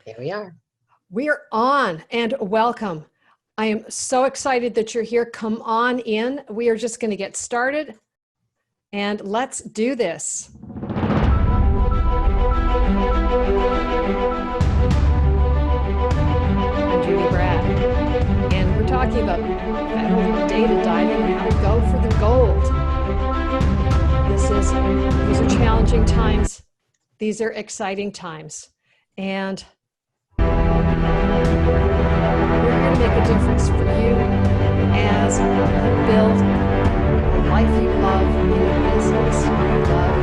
Here we are. We are on, and welcome. I am so excited that you're here. Come on in. We are just going to get started, and let's do this. I'm Judy Brad, and we're talking about federal data diving and how to go for the gold. These are challenging times. These are exciting times, and we're here to make a difference for you as you build a life you love in a business you love.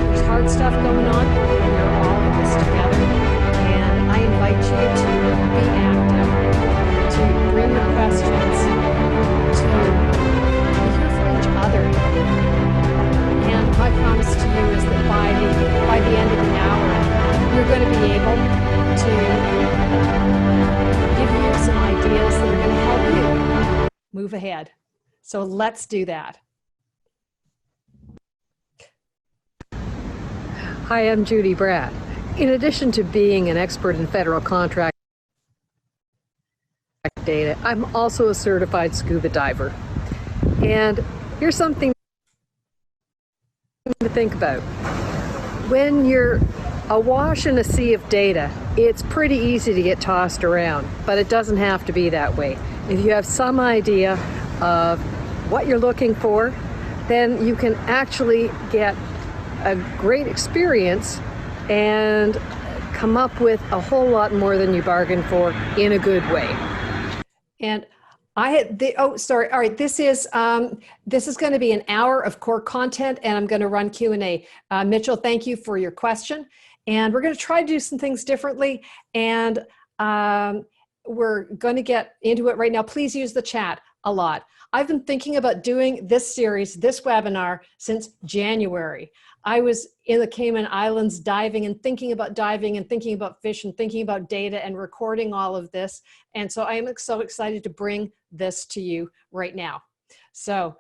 There's hard stuff going on. We're all in this together, and I invite you to be active, to bring your questions, to be here for each other. And my promise to you is that by the end of the hour, you're going to be able to give you some ideas that are going to help you move ahead. So let's do that. Hi, I'm Judy Brad. In addition to being an expert in federal contract data, I'm also a certified scuba diver. And here's something to think about. When you're awash in a sea of data, it's pretty easy to get tossed around, but it doesn't have to be that way. If you have some idea of what you're looking for, then you can actually get a great experience and come up with a whole lot more than you bargained for in a good way. And I had the, oh, sorry. All right. This is going to be an hour of core content, and I'm going to run Q&A. Mitchell, thank you for your question. And we're going to try to do some things differently. And we're going to get into it right now. Please use the chat a lot. I've been thinking about doing this series, this webinar, since January. I was in the Cayman Islands diving and thinking about fish and thinking about data and recording all of this. And so I am so excited to bring this to you right now. So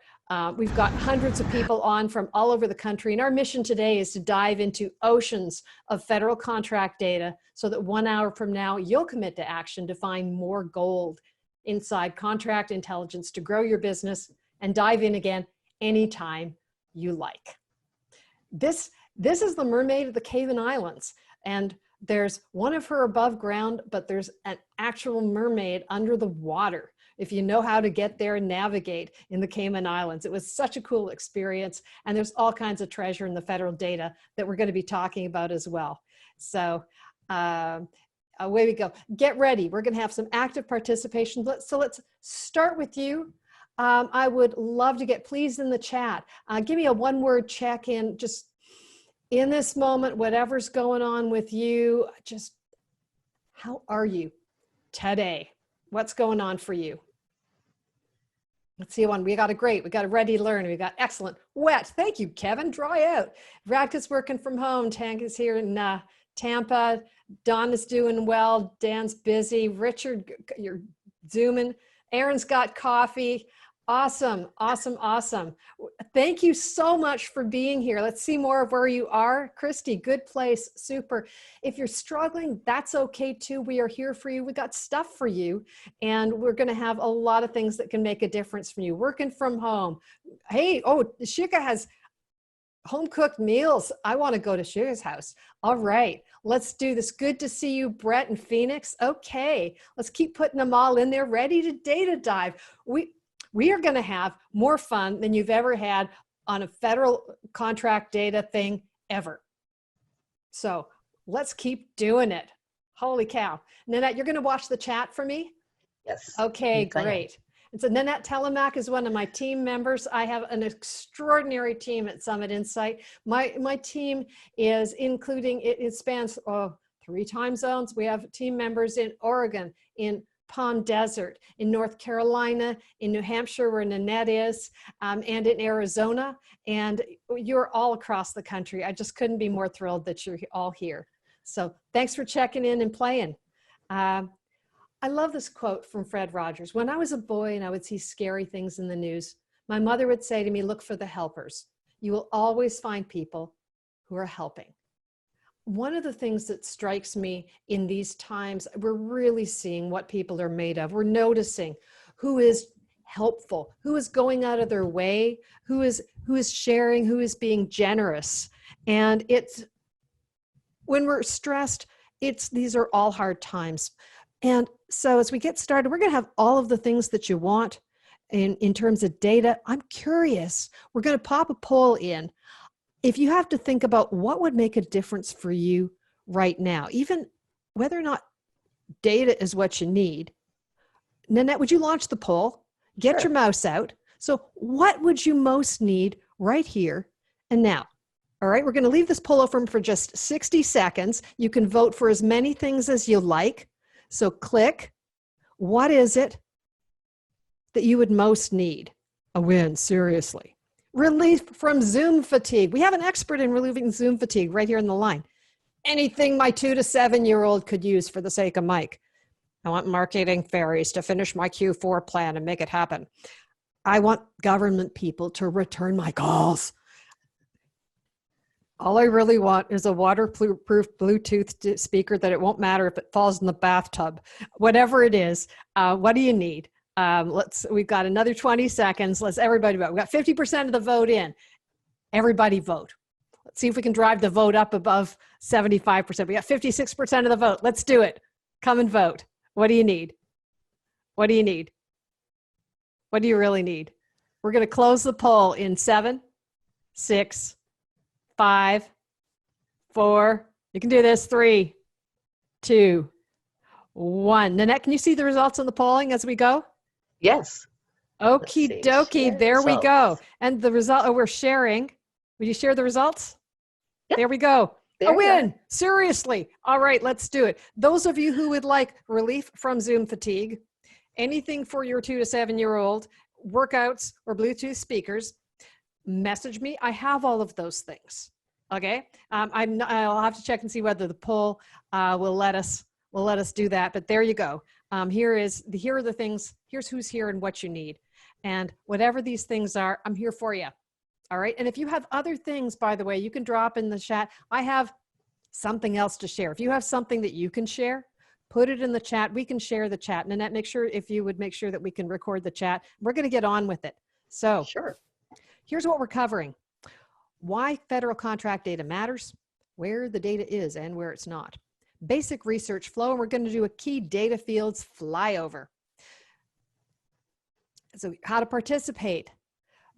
we've got hundreds of people on from all over the country. And our mission today is to dive into oceans of federal contract data so that 1 hour from now, you'll commit to action to find more gold inside contract intelligence to grow your business and dive in again anytime you like. This is the mermaid of the Cayman Islands, and there's one of her above ground, but there's an actual mermaid under the water if you know how to get there and navigate in the Cayman Islands. It was such a cool experience, and there's all kinds of treasure in the federal data that we're going to be talking about as well. So away we go. Get ready. We're going to have some active participation. So let's start with you. I would love to get pleased in the chat. Give me a one-word check-in, just in this moment, whatever's going on with you, just how are you today? What's going on for you? Let's see one. We got a ready to learn. We got excellent. Wet. Thank you, Kevin. Dry out. Radka's working from home. Tank is here in Tampa. Don is doing well. Dan's busy. Richard, you're zooming. Aaron's got coffee. Awesome, awesome, awesome. Thank you so much for being here. Let's see more of where you are. Christy, good place, super. If you're struggling, that's okay too. We are here for you. We got stuff for you, and we're gonna have a lot of things that can make a difference for you. Working from home. Hey, oh, Shika has home-cooked meals. I wanna go to Shika's house. All right, let's do this. Good to see you, Brett and Phoenix. Okay, let's keep putting them all in there, ready to data dive. We are going to have more fun than you've ever had on a federal contract data thing ever. So let's keep doing it. Holy cow. Nanette, you're going to watch the chat for me? Yes. Okay, great. And so Nanette Telemack is one of my team members. I have an extraordinary team at Summit Insight. My team is including, it spans 3 time zones. We have team members in Oregon, in Palm Desert, in North Carolina, in New Hampshire, where Nanette is, and in Arizona. And you're all across the country. I just couldn't be more thrilled that you're all here. So thanks for checking in and playing. I love this quote from Fred Rogers. When I was a boy and I would see scary things in the news, my mother would say to me, look for the helpers. You will always find people who are helping. One of the things that strikes me in these times, we're really seeing what people are made of. We're noticing who is helpful, who is going out of their way, who is sharing, who is being generous. And it's when we're stressed, these are all hard times. And so as we get started, we're going to have all of the things that you want in terms of data. I'm curious. We're going to pop a poll in. If you have to think about what would make a difference for you right now, even whether or not data is what you need. Nanette, would you launch the poll? Get Sure. your mouse out. So what would you most need right here and now? All right, we're going to leave this poll open for just 60 seconds. You can vote for as many things as you like. So click. What is it that you would most need? A win, seriously. Relief from Zoom fatigue. We have an expert in relieving Zoom fatigue right here in the line. Anything my 2 to 7-year-old could use for the sake of Mike. I want marketing fairies to finish my Q4 plan and make it happen. I want government people to return my calls. All I really want is a waterproof Bluetooth speaker that it won't matter if it falls in the bathtub. Whatever it is, what do you need? We've got another 20 seconds. Let's everybody vote. We got 50% of the vote in. Everybody vote. Let's see if we can drive the vote up above 75%. We got 56% of the vote. Let's do it. Come and vote. What do you need? What do you need? What do you really need? We're going to close the poll in 7, 6, 5, 4. You can do this. 3, 2, 1. Nanette, can you see the results on the polling as we go? Yes. Okie dokie. There we go. And the result, we're sharing. Will you share the results? Yep. There we go. There a win. Seriously. All right, let's do it. Those of you who would like relief from Zoom fatigue, anything for your 2 to 7-year-old, workouts or Bluetooth speakers, message me. I have all of those things. Okay. I'll have to check and see whether the poll will let us do that. But there you go. Here are the things. Here's who's here and what you need. And whatever these things are, I'm here for you. All right. And if you have other things, by the way, you can drop in the chat. I have something else to share. If you have something that you can share, put it in the chat. We can share the chat. Nanette, make sure that we can record the chat. We're going to get on with it. So sure. Here's what we're covering. Why federal contract data matters, where the data is and where it's not. Basic research flow, and we're going to do a key data fields flyover. So how to participate.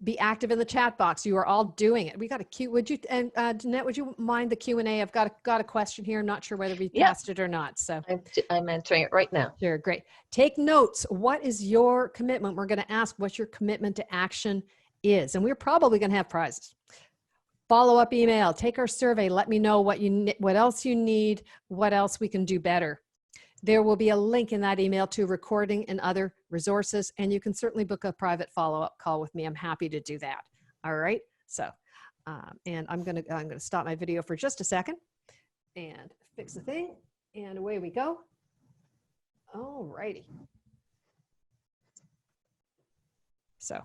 Be active in the chat box. You are all doing it. We got a Q. Would you, and Nanette, would you mind the Q&A? I've got a question here. I'm not sure whether we passed it or not. So I'm answering it right now. Sure, great. Take notes. What is your commitment? We're going to ask what your commitment to action is, and we're probably going to have prizes. Follow-up email. Take our survey. Let me know what else you need, what else we can do better. There will be a link in that email to recording and other resources, and you can certainly book a private follow-up call with me. I'm happy to do that. All right. So, and I'm gonna stop my video for just a second and fix the thing, and away we go. All righty. So,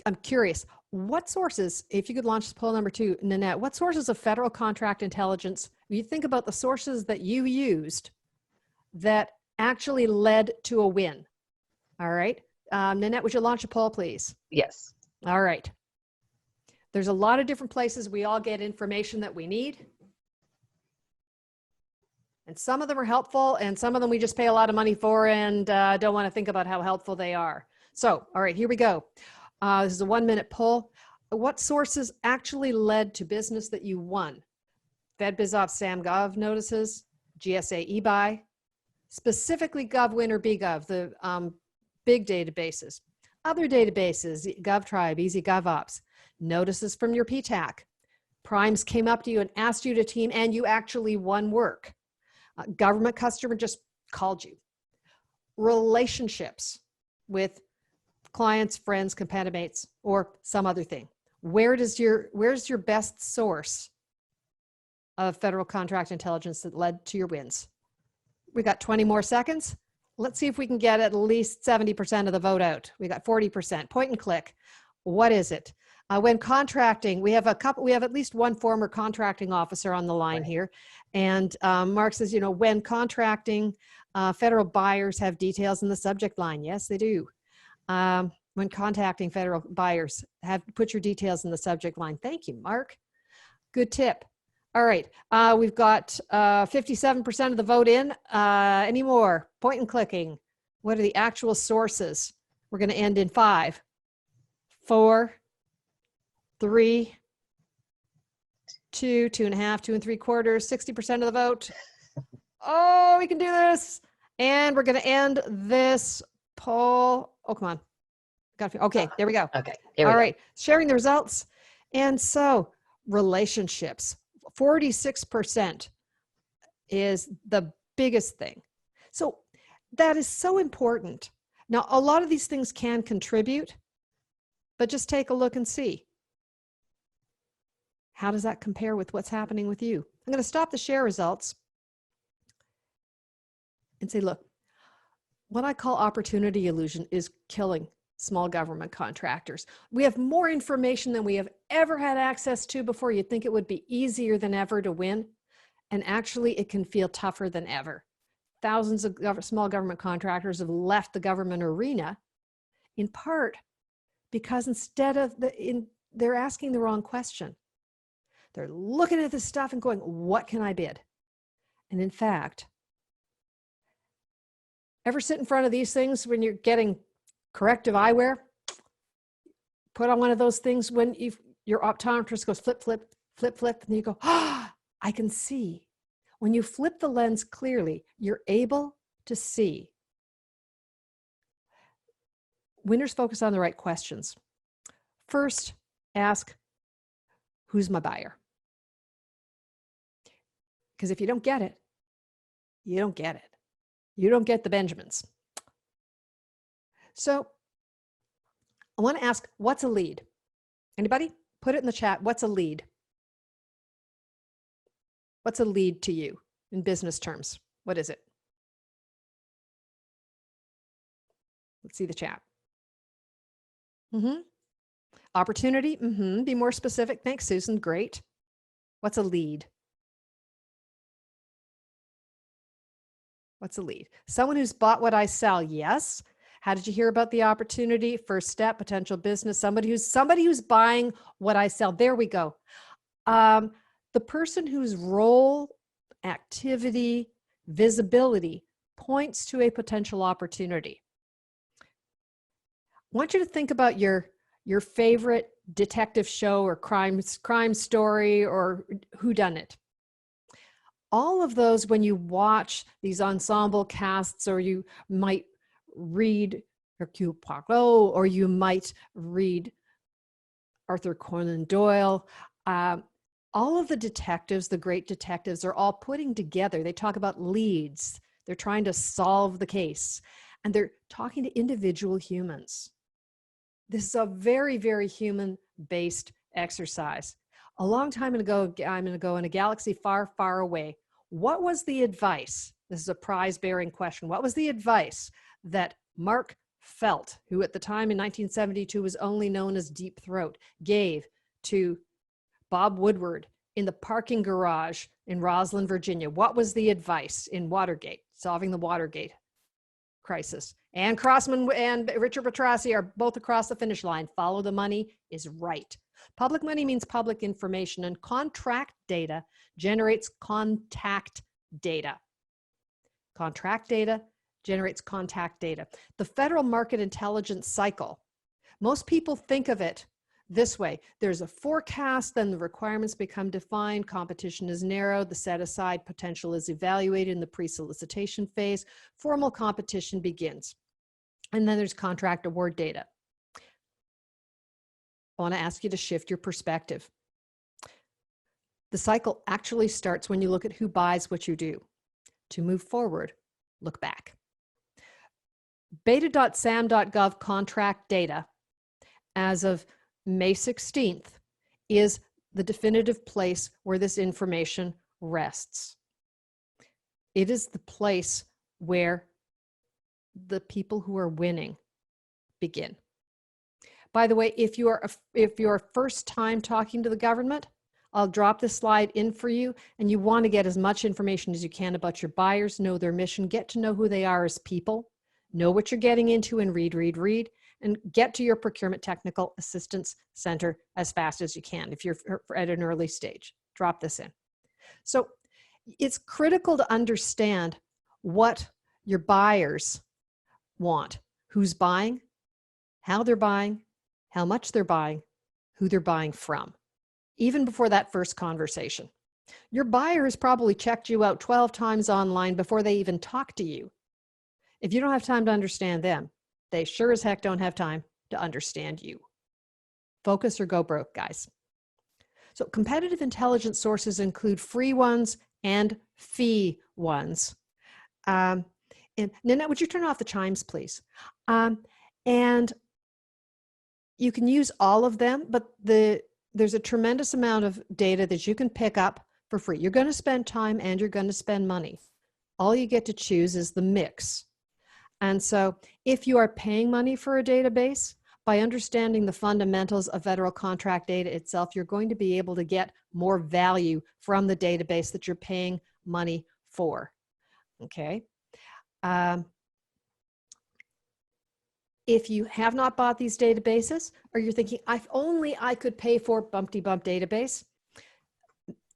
I'm curious, what sources, if you could launch poll number 2, Nanette, what sources of federal contract intelligence, when you think about the sources that you used that actually led to a win? All right. Nanette, would you launch a poll, please? Yes. All right. There's a lot of different places we all get information that we need. And some of them are helpful, and some of them we just pay a lot of money for and don't want to think about how helpful they are. So, all right, here we go. This is a 1-minute poll. What sources actually led to business that you won? FedBizOps SamGov notices, GSA eBuy, specifically GovWin or BGov, the big databases. Other databases, GovTribe, EasyGovOps, notices from your PTAC. Primes came up to you and asked you to team and you actually won work. Government customer just called you. Relationships with clients, friends, competimates, or some other thing. Where's your best source of federal contract intelligence that led to your wins? We got 20 more seconds. Let's see if we can get at least 70% of the vote out. We got 40%. Point and click. What is it? When contracting, we have at least one former contracting officer on the line here. And Mark says, when contracting, federal buyers have details in the subject line. Yes, they do. When contacting federal buyers, put your details in the subject line. Thank you, Mark. Good tip. All right. We've got 57% of the vote in. Any more? Point and clicking. What are the actual sources? We're going to end in 5, 4, 3, 2, 2.5, 2 3/4, 60% of the vote. Oh, we can do this. And we're going to end this poll. Oh, come on. Okay, there we go. Okay, here we All go. right, sharing the results. And so relationships, 46% is the biggest thing. So that is so important. Now, a lot of these things can contribute, but just take a look and see. How does that compare with what's happening with you? I'm going to stop the share results and say, look, what I call opportunity illusion is killing small government contractors. We have more information than we have ever had access to before. You'd think it would be easier than ever to win. And actually, it can feel tougher than ever. Thousands of small government contractors have left the government arena, in part because they're asking the wrong question. They're looking at this stuff and going, what can I bid? And in fact, ever sit in front of these things when you're getting corrective eyewear? Put on one of those things when your optometrist goes flip, flip, flip, flip, and you go, I can see. When you flip the lens clearly, you're able to see. Winners focus on the right questions. First, ask, who's my buyer? Because if you don't get it, you don't get it. You don't get the Benjamins. So I want to ask, what's a lead? Anybody? Put it in the chat. What's a lead? What's a lead to you in business terms? What is it? Let's see the chat. Opportunity. Be more specific. Thanks, Susan. Great. What's a lead? What's a lead? Someone who's bought what I sell. Yes. How did you hear about the opportunity? First step, potential business. Somebody who's buying what I sell. There we go. The person whose role, activity, visibility points to a potential opportunity. I want you to think about your favorite detective show or crime story or whodunit. All of those, when you watch these ensemble casts, or you might read Hercule Poirot, or you might read Arthur Conan Doyle, all of the detectives, the great detectives, are all putting together. They talk about leads. They're trying to solve the case, and they're talking to individual humans. This is a very, very human-based exercise. A long time ago, I'm going to go in a galaxy far, far away. What was the advice? This is a prize-bearing question. What was the advice that Mark Felt, who at the time in 1972 was only known as Deep Throat, gave to Bob Woodward in the parking garage in Roslyn, Virginia? What was the advice in Watergate, solving the Watergate crisis? Ann Crossman and Richard Petrassi are both across the finish line. Follow the money is right. Public money means public information, and contract data generates contact data. Contract data generates contact data. The federal market intelligence cycle, most people think of it this way. There's a forecast, then the requirements become defined, competition is narrowed, the set-aside potential is evaluated in the pre-solicitation phase, formal competition begins. And then there's contract award data. I want to ask you to shift your perspective. The cycle actually starts when you look at who buys what you do. To move forward, look back. Beta.sam.gov contract data as of May 16th is the definitive place where this information rests. It is the place where the people who are winning begin. By the way, if you're first time talking to the government, I'll drop this slide in for you, and you want to get as much information as you can about your buyers, know their mission, get to know who they are as people, know what you're getting into, and read, and get to your procurement technical assistance center as fast as you can if you're at an early stage. Drop this in. So it's critical to understand what your buyers want, who's buying, how they're buying, how much they're buying, who they're buying from, even before that first conversation. Your buyer has probably checked you out 12 times online before they even talk to you. If you don't have time to understand them, they sure as heck don't have time to understand you. Focus or go broke, guys. So competitive intelligence sources include free ones and fee ones. And Nanette, would you turn off the chimes, please? And you can use all of them, but there's a tremendous amount of data that you can pick up for free. You're going to spend time and you're going to spend money. All you get to choose is the mix. And so if you are paying money for a database, by understanding the fundamentals of federal contract data itself, you're going to be able to get more value from the database that you're paying money for. Okay. If you have not bought these databases, or you're thinking, if only I could pay for Bumpty Bump database,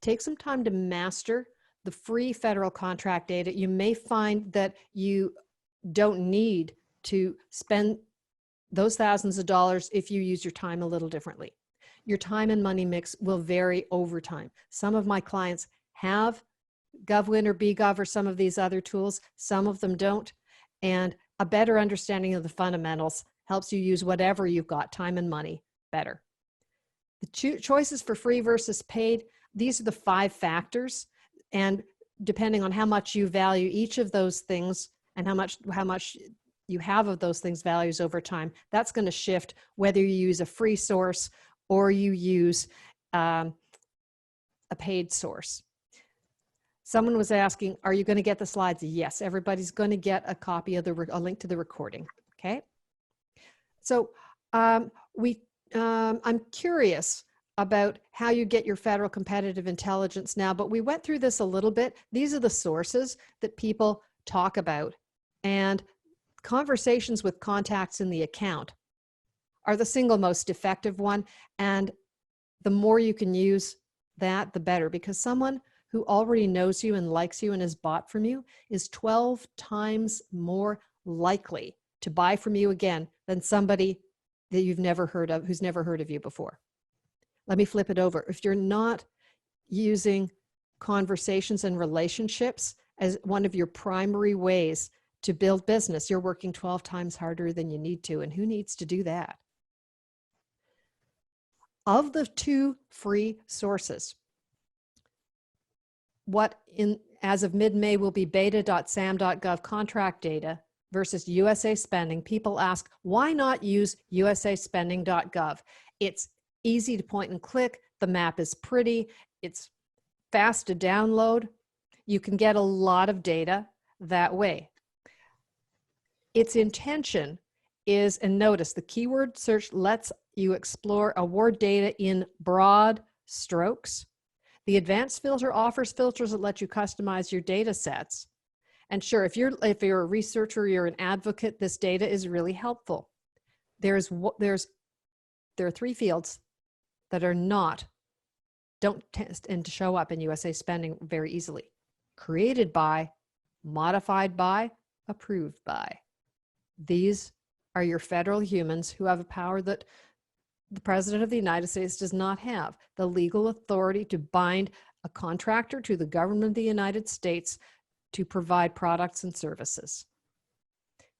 take some time to master the free federal contract data. You may find that you don't need to spend those thousands of dollars if you use your time a little differently. Your time and money mix will vary over time. Some of my clients have GovWin or BGov or some of these other tools. Some of them don't. And a better understanding of the fundamentals helps you use whatever you've got, time and money, better. The choices for free versus paid, these are the 5 factors. And depending on how much you value each of those things and how much you have of those things values over time, that's going to shift whether you use a free source or you use a paid source. Someone was asking, are you going to get the slides? Yes, everybody's going to get a copy of a link to the recording. Okay. So I'm curious about how you get your federal competitive intelligence now, but we went through this a little bit. These are the sources that people talk about, and conversations with contacts in the account are the single most effective one. And the more you can use that, the better, because someone who already knows you and likes you and has bought from you is 12 times more likely to buy from you again than somebody that you've never heard of, who's never heard of you before. Let me flip it over. If you're not using conversations and relationships as one of your primary ways to build business, you're working 12 times harder than you need to. And who needs to do that? Of the 2 free sources, what as of mid-May will be beta.sam.gov contract data versus USA Spending, people ask, why not use usaspending.gov? It's easy to point and click. The map is pretty. It's fast to download. You can get a lot of data that way. Its intention is, and notice the keyword search lets you explore award data in broad strokes. The advanced filter offers filters that let you customize your data sets. And sure, if you're a researcher, you're an advocate, this data is really helpful. There are 3 fields that don't tend to show up in USA Spending very easily. Created by, modified by, approved by. These are your federal humans who have a power that the President of the United States does not have, the legal authority to bind a contractor to the government of the United States to provide products and services.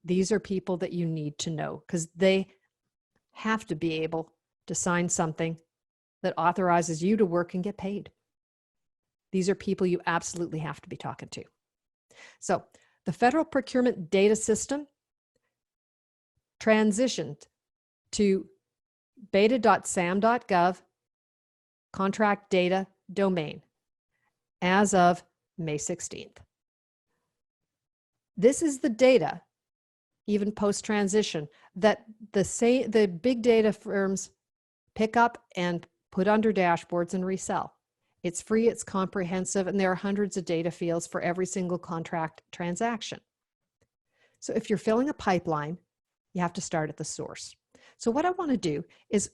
These are people that you need to know because they have to be able to sign something that authorizes you to work and get paid. These are people you absolutely have to be talking to. So the federal procurement data system transitioned to beta.sam.gov contract data domain as of May 16th. This is the data even post-transition, that the big data firms pick up and put under dashboards and resell. It's free, it's comprehensive, and there are hundreds of data fields for every single contract transaction. So if you're filling a pipeline, you have to start at the source. So what I want to do is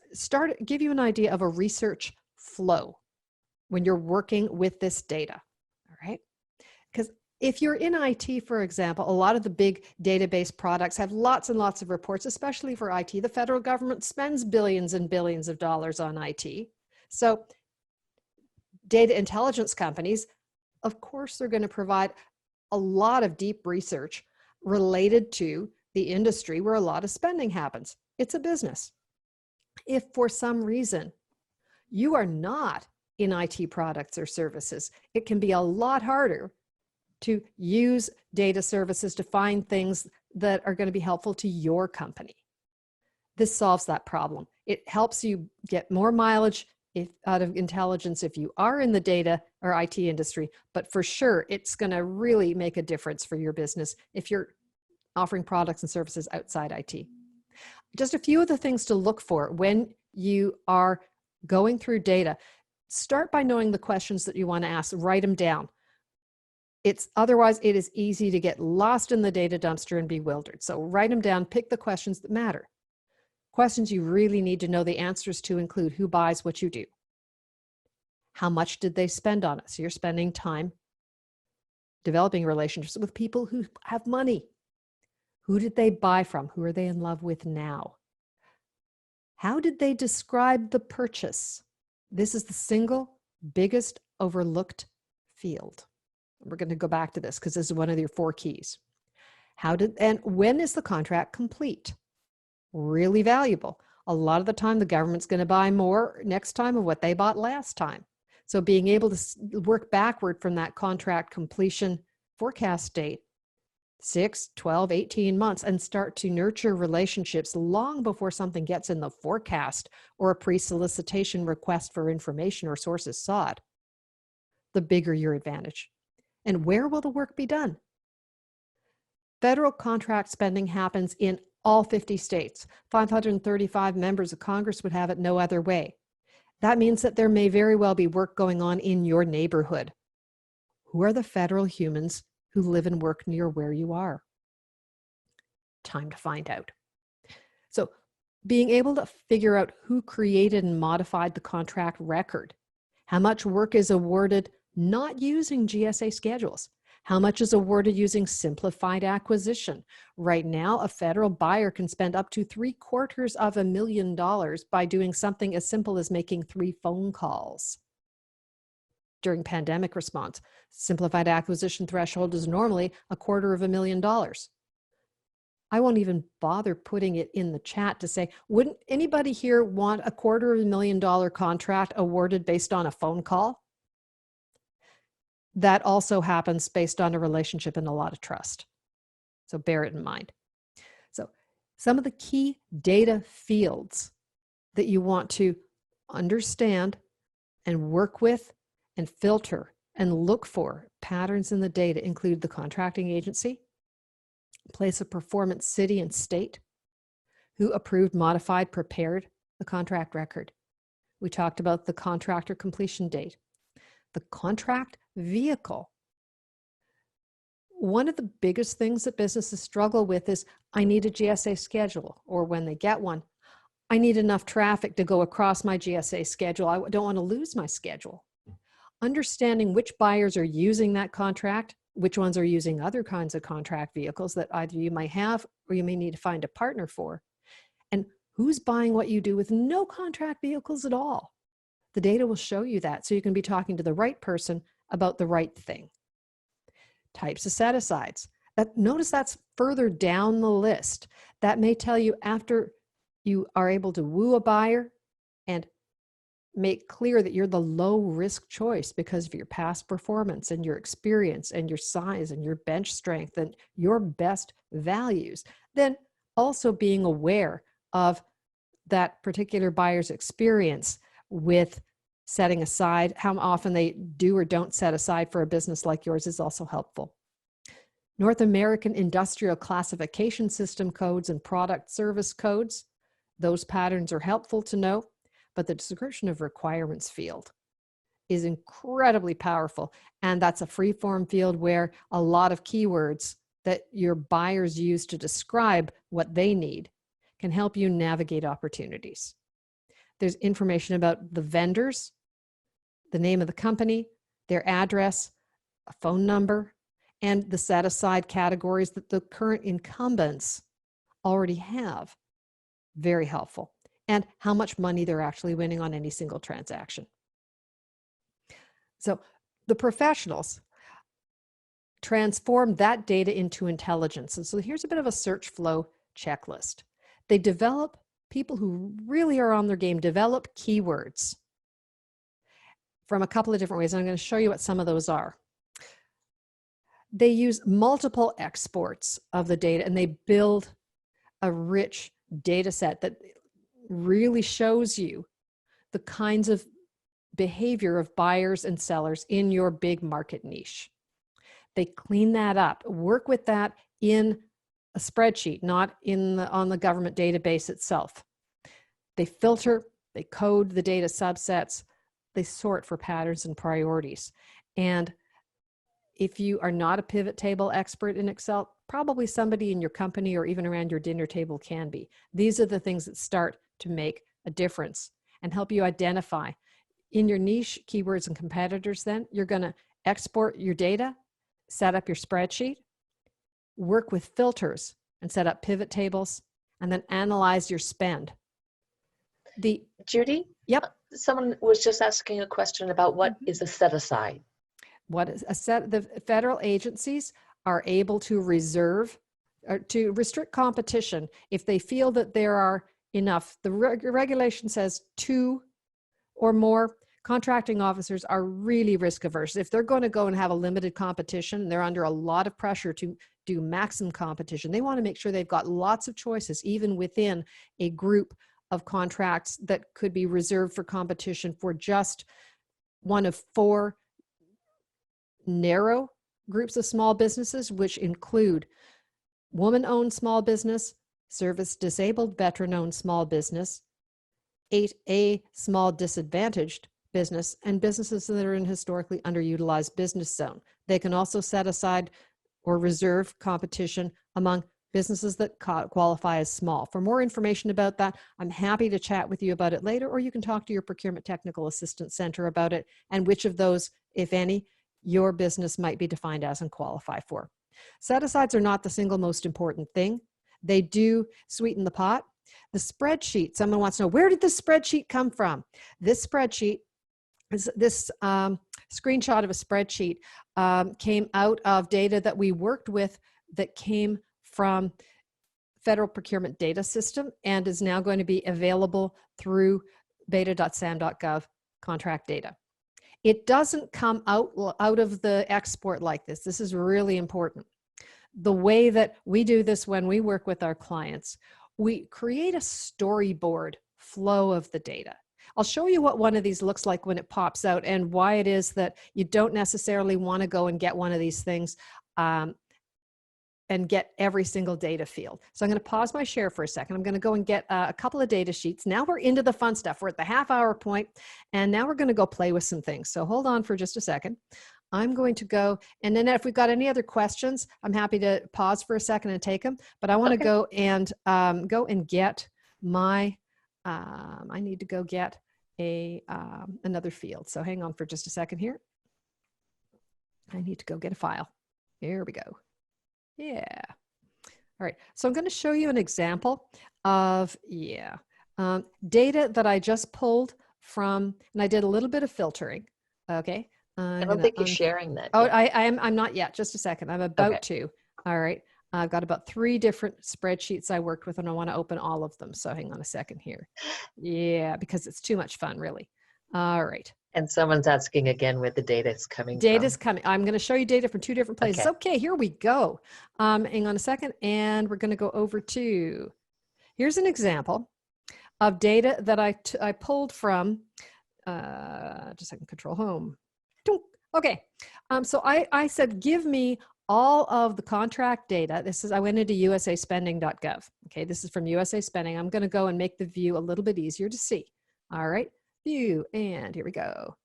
give you an idea of a research flow when you're working with this data, all right? Because if you're in IT, for example, a lot of the big database products have lots and lots of reports, especially for IT. The federal government spends billions and billions of dollars on IT. So data intelligence companies, of course, they're going to provide a lot of deep research related to the industry where a lot of spending happens. It's a business. If for some reason you are not in IT products or services, it can be a lot harder to use data services to find things that are going to be helpful to your company. This solves that problem. It helps you get more mileage out of intelligence if you are in the data or IT industry, but for sure, it's going to really make a difference for your business if you're offering products and services outside IT. Just a few of the things to look for when you are going through data. Start by knowing the questions that you want to ask. Write them down. Otherwise, it is easy to get lost in the data dumpster and bewildered. So write them down, pick the questions that matter. Questions you really need to know the answers to include who buys what you do. How much did they spend on it? So you're spending time developing relationships with people who have money. Who did they buy from? Who are they in love with now? How did they describe the purchase? This is the single biggest overlooked field. We're going to go back to this because this is one of your 4 keys. And when is the contract complete? Really valuable. A lot of the time, the government's going to buy more next time of what they bought last time. So being able to work backward from that contract completion forecast date, 6, 12, 18 months, and start to nurture relationships long before something gets in the forecast or a pre-solicitation request for information or sources sought, the bigger your advantage. And where will the work be done? Federal contract spending happens in all 50 states. 535 members of Congress would have it no other way. That means that there may very well be work going on in your neighborhood. Who are the federal humans who live and work near where you are? Time to find out. So being able to figure out who created and modified the contract record, how much work is awarded not using GSA schedules, how much is awarded using simplified acquisition. Right now, a federal buyer can spend up to $750,000 by doing something as simple as making 3 phone calls. During pandemic response, simplified acquisition threshold is normally $250,000. I won't even bother putting it in the chat to say, wouldn't anybody here want a $250,000 contract awarded based on a phone call? That also happens based on a relationship and a lot of trust. So bear it in mind. So some of the key data fields that you want to understand and work with and filter and look for patterns in the data include the contracting agency, place of performance, city and state, who approved, modified, prepared the contract record. We talked about the contractor completion date, the contract vehicle. One of the biggest things that businesses struggle with is, I need a GSA schedule, or when they get one, I need enough traffic to go across my GSA schedule. I don't want to lose my schedule. Understanding which buyers are using that contract, which ones are using other kinds of contract vehicles that either you might have or you may need to find a partner for, and who's buying what you do with no contract vehicles at all. The data will show you that, so you can be talking to the right person about the right thing. Types of set-asides. Notice that's further down the list. That may tell you after you are able to woo a buyer and make clear that you're the low-risk choice because of your past performance and your experience and your size and your bench strength and your best values. Then also being aware of that particular buyer's experience with setting aside, how often they do or don't set aside for a business like yours is also helpful. North American Industrial Classification System codes and product service codes. Those patterns are helpful to know, but the description of requirements field is incredibly powerful. And that's a free-form field where a lot of keywords that your buyers use to describe what they need can help you navigate opportunities. There's information about the vendors, the name of the company, their address, a phone number, and the set-aside categories that the current incumbents already have. Very helpful. And how much money they're actually winning on any single transaction. So the professionals transform that data into intelligence. And so here's a bit of a search flow checklist. They develop, people who really are on their game, develop keywords from a couple of different ways. And I'm going to show you what some of those are. They use multiple exports of the data, and they build a rich data set that really shows you the kinds of behavior of buyers and sellers in your big market niche. They clean that up, work with that in a spreadsheet, not on the government database itself. They filter, they code the data subsets, they sort for patterns and priorities. And if you are not a pivot table expert in Excel, probably somebody in your company or even around your dinner table can be. These are the things that start to make a difference and help you identify. In your niche keywords and competitors, then you're going to export your data, set up your spreadsheet, work with filters and set up pivot tables, and then analyze your spend. Judy? Yep. Someone was just asking a question about what is a set aside. What is a set? The federal agencies are able to reserve or to restrict competition if they feel that there are enough. The regulation says 2 or more. Contracting officers are really risk averse. If they're going to go and have a limited competition, they're under a lot of pressure to do maximum competition. They want to make sure they've got lots of choices, even within a group of contracts that could be reserved for competition for just one of 4 narrow groups of small businesses, which include woman-owned small business, service disabled veteran-owned small business, 8A small disadvantaged business, and businesses that are in historically underutilized business zone. They can also set aside or reserve competition among businesses that qualify as small. For more information about that, I'm happy to chat with you about it later, or you can talk to your Procurement Technical Assistance Center about it and which of those, if any, your business might be defined as and qualify for. Set-asides are not the single most important thing. They do sweeten the pot. The spreadsheet, someone wants to know, where did this spreadsheet come from? This spreadsheet, this screenshot of a spreadsheet came out of data that we worked with that came from Federal Procurement Data System and is now going to be available through beta.sam.gov contract data. It doesn't come out of the export like this. This is really important. The way that we do this when we work with our clients, we create a storyboard flow of the data. I'll show you what one of these looks like when it pops out and why it is that you don't necessarily want to go and get one of these things and get every single data field. So I'm going to pause my share for a second. I'm going to go and get a couple of data sheets. Now we're into the fun stuff. We're at the half-hour point, and now we're going to go play with some things. So hold on for just a second. I'm going to go, and then if we've got any other questions, I'm happy to pause for a second and take them. But I want to go and get my, I need to go get another field. So hang on for just a second here. I need to go get a file. Here we go. Yeah. All right. So I'm going to show you an example of, data that I just pulled from, and I did a little bit of filtering. Okay. I don't think you're sharing that. Oh, yet. I'm not yet. Just a second. I'm about to. All right. I've got about 3 different spreadsheets I worked with, and I want to open all of them. So hang on a second here. Yeah, because it's too much fun, really. All right. And someone's asking again where the data is coming from. Data's coming. I'm going to show you data from 2 different places. Okay, here we go. Hang on a second, and we're going to go over to, here's an example of data that I pulled from, just a second, control home. Okay, so I said, give me all of the contract data. This is, I went into usaspending.gov. Okay, this is from USA Spending. I'm going to go and make the view a little bit easier to see. All right, view, and here we go.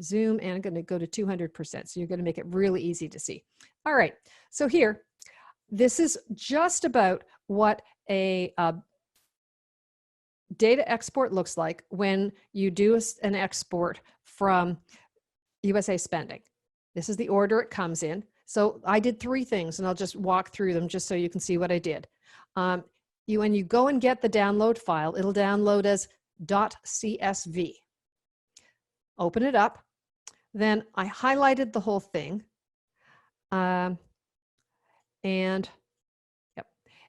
Zoom, and I'm going to go to 200%. So you're going to make it really easy to see. All right, so here, this is just about what a data export looks like when you do an export from USA Spending. This is the order it comes in. So I did 3 things, and I'll just walk through them just so you can see what I did. When you go and get the download file, it'll download as .csv. Open it up. Then I highlighted the whole thing. And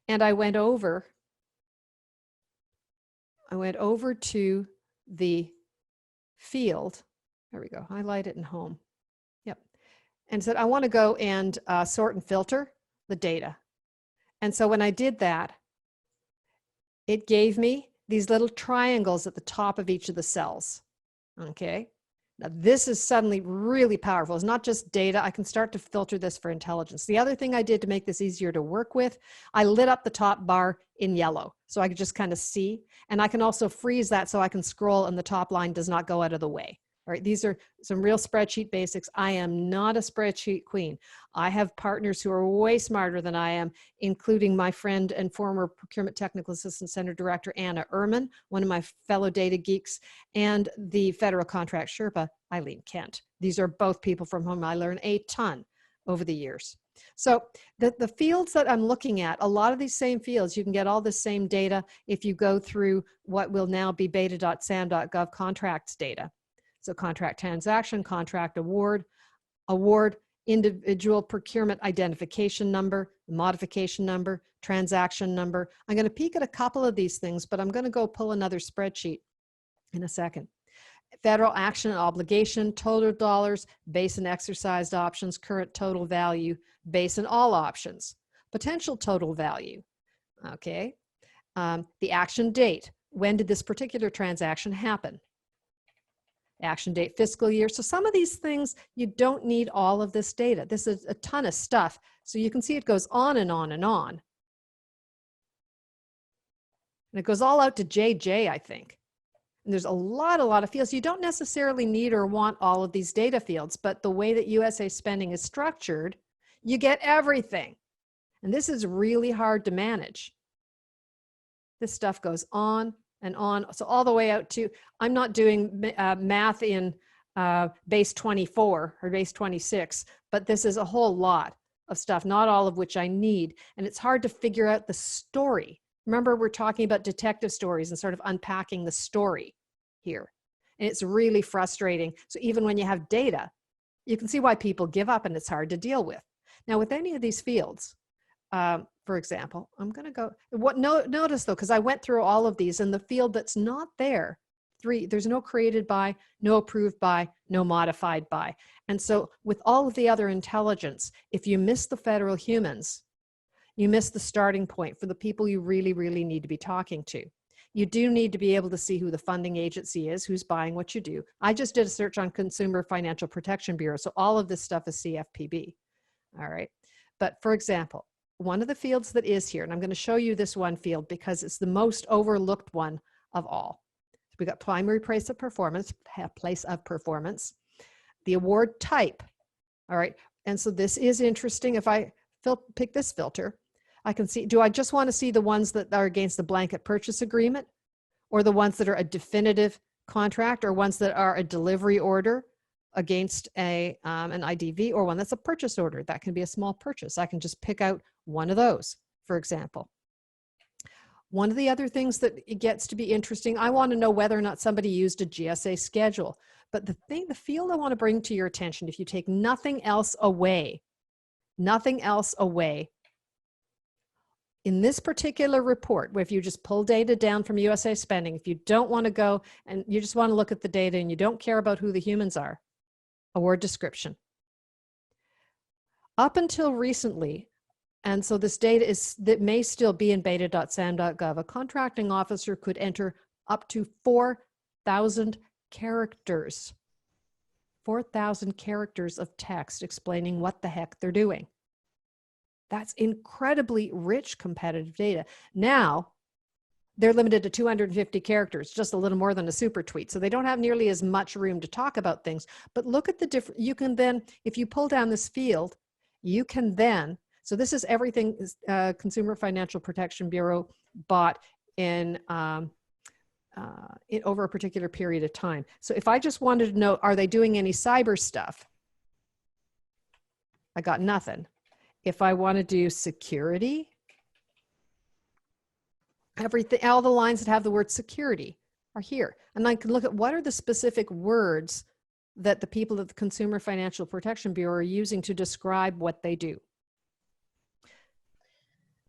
I went over to the field. There we go. Highlight it in home. Yep. And said, I want to go and sort and filter the data. And so when I did that, it gave me these little triangles at the top of each of the cells. Okay. Now this is suddenly really powerful. It's not just data. I can start to filter this for intelligence. The other thing I did to make this easier to work with, I lit up the top bar in yellow so I could just kind of see. And I can also freeze that so I can scroll and the top line does not go out of the way. All right, these are some real spreadsheet basics. I am not a spreadsheet queen. I have partners who are way smarter than I am, including my friend and former Procurement Technical Assistant Center Director, Anna Ehrman, one of my fellow data geeks, and the Federal Contract Sherpa, Eileen Kent. These are both people from whom I learned a ton over the years. So the fields that I'm looking at, a lot of these same fields, you can get all the same data if you go through what will now be beta.sam.gov contracts data. So contract transaction, contract award, individual procurement identification number, modification number, transaction number. I'm going to peek at a couple of these things, but I'm going to go pull another spreadsheet in a second. Federal action and obligation, total dollars, base and exercised options, current total value, base and all options, potential total value. Okay. The action date. When did this particular transaction happen? Action date, fiscal year. So some of these things, you don't need all of this data. This is a ton of stuff. So you can see it goes on and on and on. And it goes all out to JJ, I think. And there's a lot of fields. You don't necessarily need or want all of these data fields, but the way that USA Spending is structured, you get everything. And this is really hard to manage. This stuff goes on and on. So all the way out to, I'm not doing math in base 24 or base 26, but this is a whole lot of stuff, not all of which I need. And it's hard to figure out the story. Remember, we're talking about detective stories and sort of unpacking the story here. And it's really frustrating. So even when you have data, you can see why people give up and it's hard to deal with. Now with any of these fields, for example, I'm going to go, notice though, because I went through all of these and the field that's not there, there's no created by, no approved by, no modified by. And so with all of the other intelligence, if you miss the federal humans, you miss the starting point for the people you really, really need to be talking to. You do need to be able to see who the funding agency is, who's buying what you do. I just did a search on Consumer Financial Protection Bureau, so all of this stuff is CFPB. All right. But for example, one of the fields that is here, and I'm going to show you this one field because it's the most overlooked one of all. So we got primary place of performance, the award type. All right. And so this is interesting. If I pick this filter, I can see, do I just want to see the ones that are against the blanket purchase agreement, or the ones that are a definitive contract, or ones that are a delivery order against an IDV, or one that's a purchase order? That can be a small purchase. I can just pick out one of those, for example. One of the other things that it gets to be interesting, I want to know whether or not somebody used a GSA schedule. But the field I want to bring to your attention, if you take nothing else away, in this particular report, where if you just pull data down from USA Spending, if you don't want to go and you just want to look at the data and you don't care about who the humans are, award description. Up until recently, and so this data that may still be in beta.sam.gov, a contracting officer could enter up to 4,000 characters. 4,000 characters of text explaining what the heck they're doing. That's incredibly rich competitive data. Now, they're limited to 250 characters, just a little more than a super tweet. So they don't have nearly as much room to talk about things. But look at the different, you can then, if you pull down this field, you can then, so this is everything Consumer Financial Protection Bureau bought in over a particular period of time. So if I just wanted to know, are they doing any cyber stuff? I got nothing. If I want to do security, everything, all the lines that have the word security are here. And I can look at what are the specific words that the people at the Consumer Financial Protection Bureau are using to describe what they do.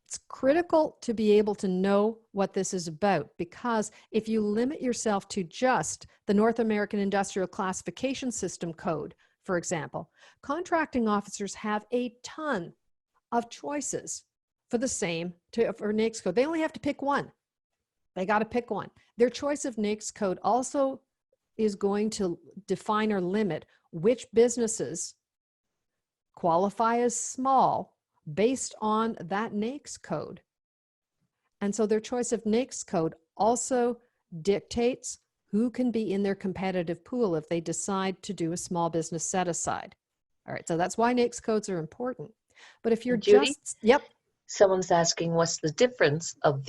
It's critical to be able to know what this is about, because if you limit yourself to just the North American Industrial Classification System code, for example, contracting officers have a ton of choices for the same, for NAICS code. They only have to pick one. They got to pick one. Their choice of NAICS code also is going to define or limit which businesses qualify as small based on that NAICS code. And so their choice of NAICS code also dictates who can be in their competitive pool if they decide to do a small business set aside. All right, so that's why NAICS codes are important. But if you're Judy, just, yep. Someone's asking what's the difference of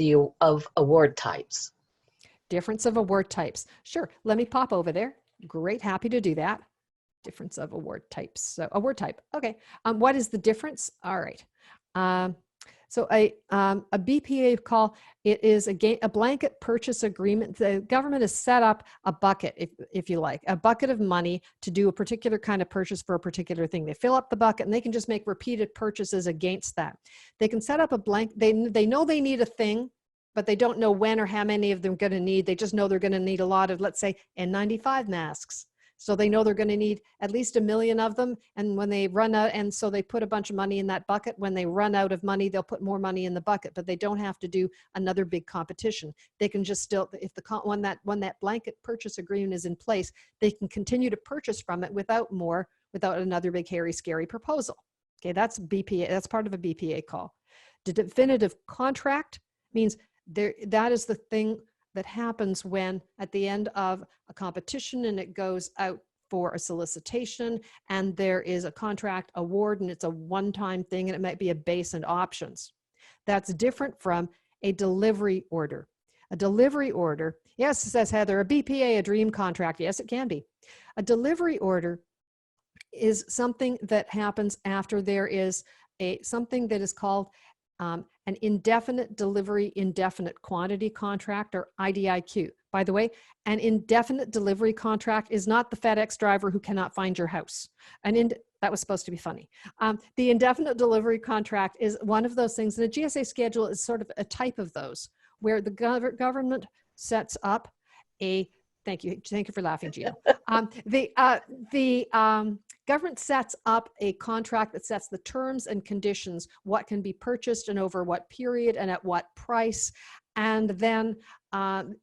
award types? Difference of award types. Sure, let me pop over there. Great, happy to do that. Difference of award types. So award type, okay. What is the difference? All right. So a BPA call, it is a blanket purchase agreement. The government has set up a bucket, if you like, a bucket of money to do a particular kind of purchase for a particular thing. They fill up the bucket and they can just make repeated purchases against that. They can set up a blank, they know they need a thing, but they don't know when or how many of them going to need. They just know they're going to need a lot of, let's say, N95 masks. So they know they're going to need at least 1 million of them. And when they run out, and so they put a bunch of money in that bucket. When they run out of money, they'll put more money in the bucket, but they don't have to do another big competition. They can just still, if when that blanket purchase agreement is in place, they can continue to purchase from it without another big, hairy, scary proposal. Okay, that's BPA. That's part of a BPA call. The definitive contract means that is the thing that happens when at the end of a competition and it goes out for a solicitation and there is a contract award and it's a one-time thing and it might be a base and options. That's different from a delivery order. A delivery order, yes, says Heather, a BPA, a dream contract. Yes, it can be. A delivery order is something that happens after there is something that is called an indefinite delivery, indefinite quantity contract, or IDIQ. By the way, an indefinite delivery contract is not the FedEx driver who cannot find your house. That was supposed to be funny. The indefinite delivery contract is one of those things, and a GSA schedule is sort of a type of those, where the government sets up a, thank you for laughing, Gio. Government sets up a contract that sets the terms and conditions, what can be purchased and over what period and at what price. And then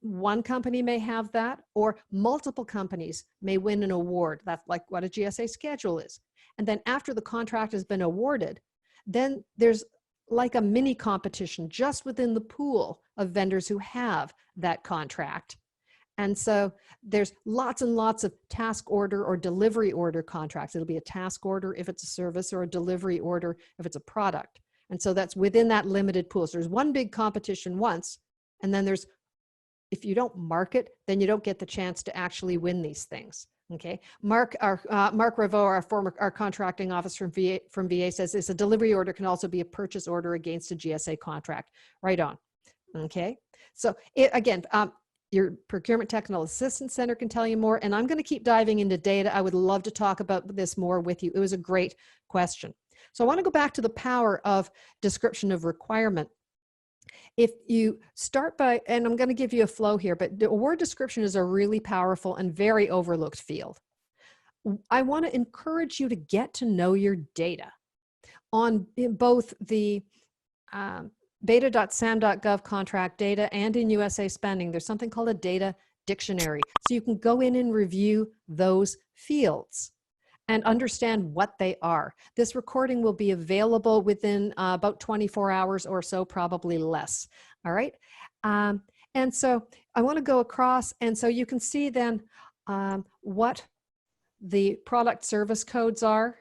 one company may have that, or multiple companies may win an award. That's like what a GSA schedule is. And then after the contract has been awarded, then there's like a mini competition just within the pool of vendors who have that contract. And so there's lots and lots of task order or delivery order contracts. It'll be a task order if it's a service, or a delivery order if it's a product. And so that's within that limited pool. So there's one big competition once, and then there's, if you don't market, then you don't get the chance to actually win these things. Okay, Mark Reveau, our contracting officer from VA says this: a delivery order can also be a purchase order against a GSA contract. Right on. Okay, so again, your Procurement Technical Assistance Center can tell you more, and I'm going to keep diving into data. I would love to talk about this more with you. It was a great question. So I want to go back to the power of description of requirement. If you start by, and I'm going to give you a flow here, but the award description is a really powerful and very overlooked field. I want to encourage you to get to know your data on both the beta.sam.gov contract data and in USA spending. There's something called a data dictionary. So you can go in and review those fields. and understand what they are. This recording will be available within about 24 hours or so, probably less. All right. And so I want to go across, and so you can see then what the product service codes are.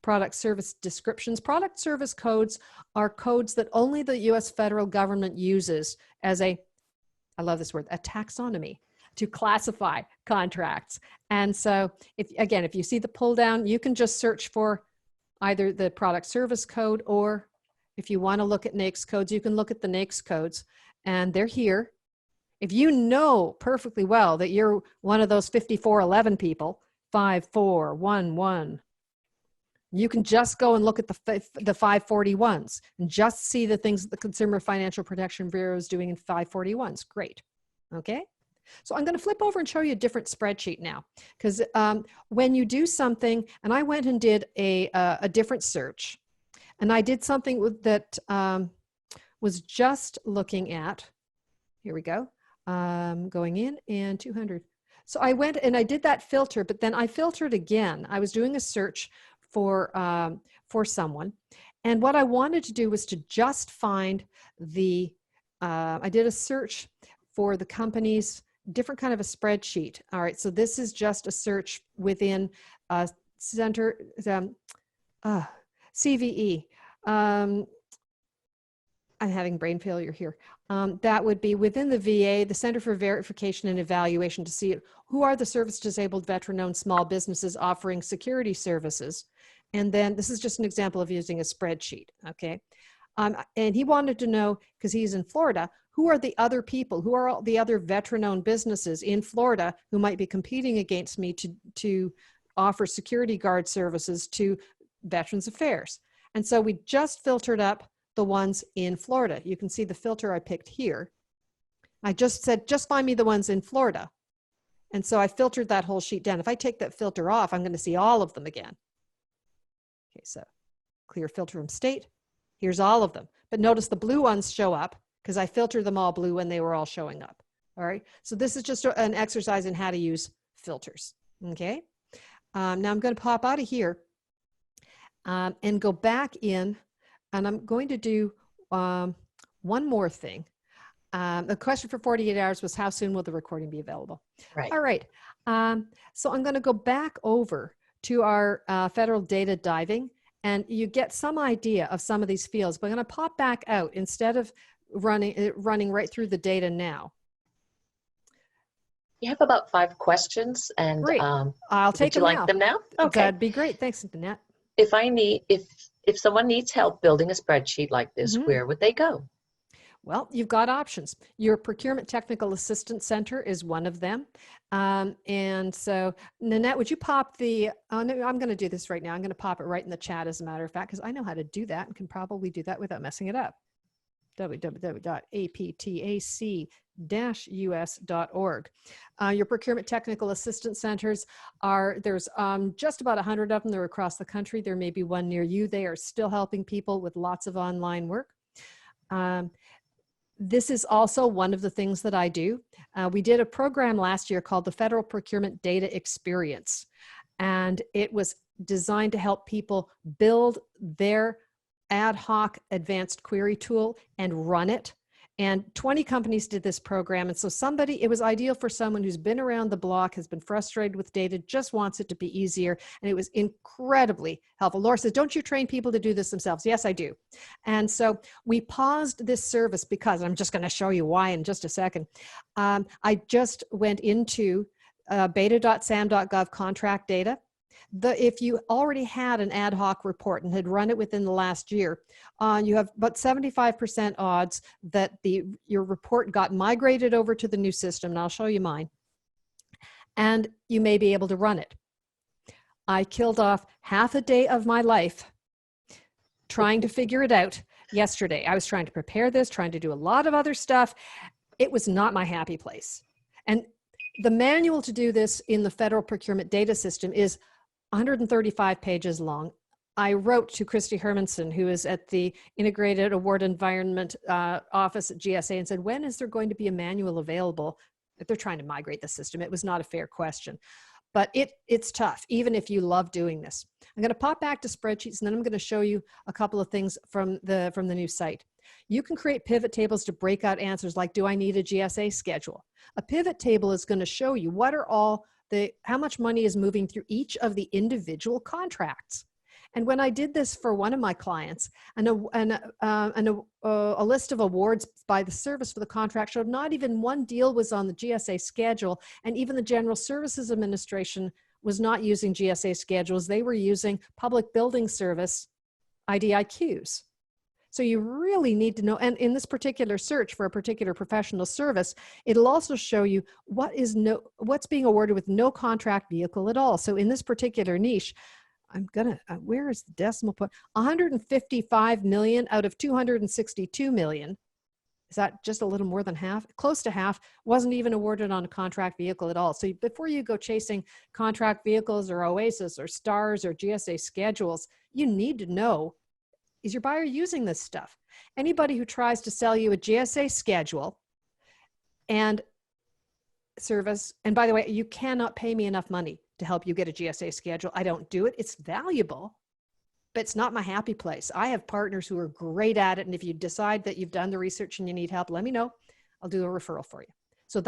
Product service descriptions. Product service codes are codes that only the US federal government uses as a, I love this word, a taxonomy to classify contracts. And so if you see the pull down, you can just search for either the product service code, or if you want to look at NAICS codes, you can look at the NAICS codes, and they're here. If you know perfectly well that you're one of those 5411 people, 5411, you can just go and look at the 541s and just see the things that the Consumer Financial Protection Bureau is doing in 541s. Great. Okay. So I'm going to flip over and show you a different spreadsheet now, because when you do something, and I went and did a different search, and I did something that was just looking at, here we go, going in and 200. So I went and I did that filter, but then I filtered again. I was doing a search for someone. And what I wanted to do was to just find the, I did a search for the company's different kind of a spreadsheet. All right, so this is just a search within CVE. I'm having brain failure here. That would be within the VA, the Center for Verification and Evaluation, to see who are the service-disabled veteran-owned small businesses offering security services. And then this is just an example of using a spreadsheet, okay? And he wanted to know, because he's in Florida, who are the other people, who are all the other veteran-owned businesses in Florida who might be competing against me to offer security guard services to Veterans Affairs. And so we just filtered up the ones in Florida. You can see the filter I picked here. I just said, just find me the ones in Florida. And so I filtered that whole sheet down. If I take that filter off, I'm going to see all of them again. Okay, so clear filter from state. Here's all of them. But notice the blue ones show up because I filtered them all blue when they were all showing up. All right, so this is just an exercise in how to use filters. Okay, now I'm going to pop out of here and go back in. And I'm going to do one more thing. The question for 48 hours was, how soon will the recording be available? Right. All right. So I'm going to go back over to our federal data diving, and you get some idea of some of these fields. But I'm going to pop back out instead of running right through the data now. You have about 5 questions, and great. I'll take them now. Would you like them now? Okay. That'd be great. Thanks, Nanette. If someone needs help building a spreadsheet like this, where would they go? Well, you've got options. Your Procurement Technical Assistance Center is one of them. And so, Nanette, would you pop the, I'm going to do this right now. I'm going to pop it right in the chat, as a matter of fact, because I know how to do that and can probably do that without messing it up. www.aptac-us.org. Your Procurement Technical Assistance Centers there's just about 100 of them. They're across the country. There may be one near you. They are still helping people with lots of online work. This is also one of the things that I do. We did a program last year called the Federal Procurement Data Experience, and it was designed to help people build their ad hoc advanced query tool and run it. And 20 companies did this program. And so it was ideal for someone who's been around the block, has been frustrated with data, just wants it to be easier. And it was incredibly helpful. Laura says, don't you train people to do this themselves? Yes, I do. And so we paused this service because, I'm just going to show you why in just a second. I just went into beta.sam.gov contract data. If you already had an ad hoc report and had run it within the last year, you have about 75% odds that your report got migrated over to the new system, and I'll show you mine, and you may be able to run it. I killed off half a day of my life trying to figure it out yesterday. I was trying to prepare this, trying to do a lot of other stuff. It was not my happy place. And the manual to do this in the Federal Procurement Data System is 135 pages long. I wrote to Christy Hermanson, who is at the Integrated Award Environment Office at GSA, and said, when is there going to be a manual available? They're trying to migrate the system. It was not a fair question. but it's tough, even if you love doing this. I'm going to pop back to spreadsheets, and then I'm going to show you a couple of things from the new site. You can create pivot tables to break out answers like, do I need a GSA schedule? A pivot table is going to show you what are how much money is moving through each of the individual contracts. And when I did this for one of my clients, a list of awards by the service for the contract showed not even one deal was on the GSA schedule, and even the General Services Administration was not using GSA schedules. They were using Public Building Service IDIQs. So you really need to know, and in this particular search for a particular professional service, it'll also show you what's being awarded with no contract vehicle at all. So in this particular niche, where is the decimal point? 155 million out of 262 million. Is that just a little more than half? Close to half wasn't even awarded on a contract vehicle at all. So before you go chasing contract vehicles or OASIS or STARS or GSA schedules, you need to know, is your buyer using this stuff? Anybody who tries to sell you a GSA schedule and service, and by the way, you cannot pay me enough money to help you get a GSA schedule. I don't do it. It's valuable, but it's not my happy place. I have partners who are great at it. And if you decide that you've done the research and you need help, let me know. I'll do a referral for you. So